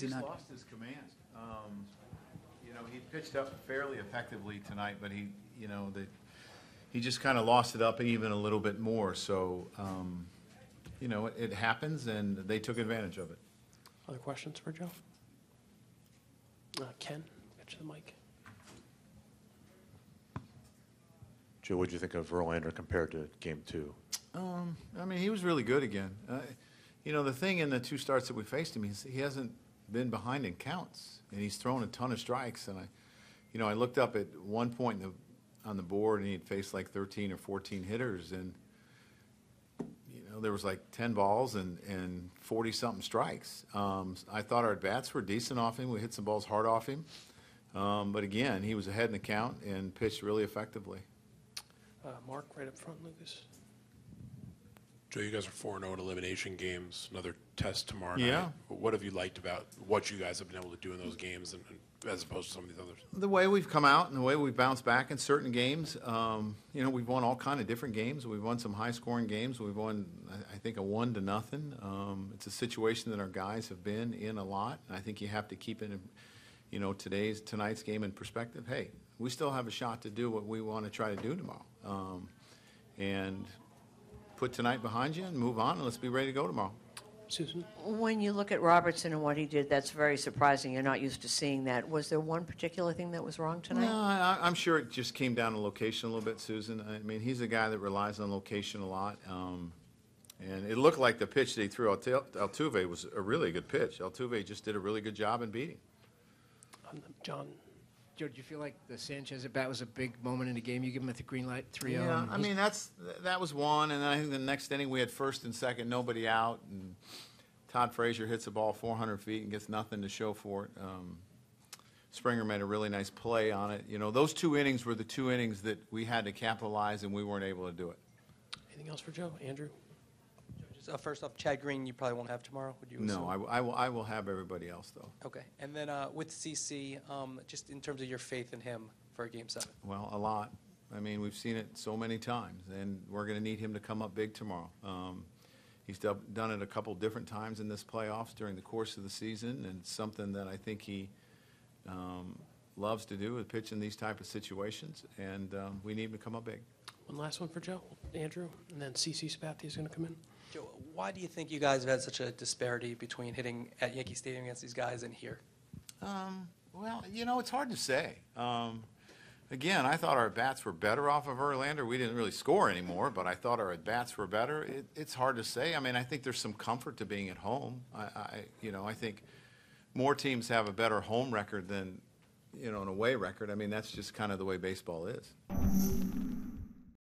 he He's not? lost his command. You know, he pitched up fairly effectively tonight, but he just kind of lost it up even a little bit more. So, you know, it happens, and they took advantage of it. Other questions for Joe? Ken, get you the mic. Joe, what did you think of Verlander compared to Game 2? I mean, he was really good again. You know, the thing in the 2 starts that we faced him, he hasn't been behind in counts, and he's thrown a ton of strikes. And I looked up at one point on the board, and he had faced like 13 or 14 hitters, and there was like 10 balls and 40-something strikes. I thought our at-bats were decent off him. We hit some balls hard off him. But again, he was ahead in the count and pitched really effectively. Mark, right up front, Lucas. Joe, you guys are 4-0 in elimination games, another test tomorrow Yeah. night. What have you liked about what you guys have been able to do in those games and as opposed to some of these others? The way we've come out and the way we've bounced back in certain games. We've won all kind of different games. We've won some high-scoring games. We've won, I think, a 1-0. It's a situation that our guys have been in a lot. I think you have to keep it, tonight's game in perspective. Hey, we still have a shot to do what we want to try to do tomorrow. And put tonight behind you and move on, and let's be ready to go tomorrow. Susan? When you look at Robertson and what he did, that's very surprising. You're not used to seeing that. Was there one particular thing that was wrong tonight? No, I'm sure it just came down to location a little bit, Susan. I mean, he's a guy that relies on location a lot. And it looked like the pitch that he threw Altuve was a really good pitch. Altuve just did a really good job in beating. John? Joe, did you feel like the Sanchez at bat was a big moment in the game? You give him at the green light, 3-0. Yeah, I mean, that was one, and I think the next inning we had first and second, nobody out, and Todd Frazier hits the ball 400 feet and gets nothing to show for it. Springer made a really nice play on it. Those 2 innings were the 2 innings that we had to capitalize, and we weren't able to do it. Anything else for Joe? Andrew? Just, first off, Chad Green, you probably won't have tomorrow, would you assume? No, I will have everybody else, though. Okay. And then with CC, just in terms of your faith in him for Game 7. Well, a lot. I mean, we've seen it so many times, and we're going to need him to come up big tomorrow. He's done it a couple different times in this playoffs during the course of the season, and it's something that I think he loves to do, is pitch in these type of situations, and we need him to come up big. One last one for Joe. Andrew, and then CC Spathi is going to come in. Joe, why do you think you guys have had such a disparity between hitting at Yankee Stadium against these guys and here? Well, it's hard to say. Again, I thought our at-bats were better off of Verlander. We didn't really score anymore, but I thought our at-bats were better. It's hard to say. I mean, I think there's some comfort to being at home. I think more teams have a better home record than, an away record. I mean, that's just kind of the way baseball is.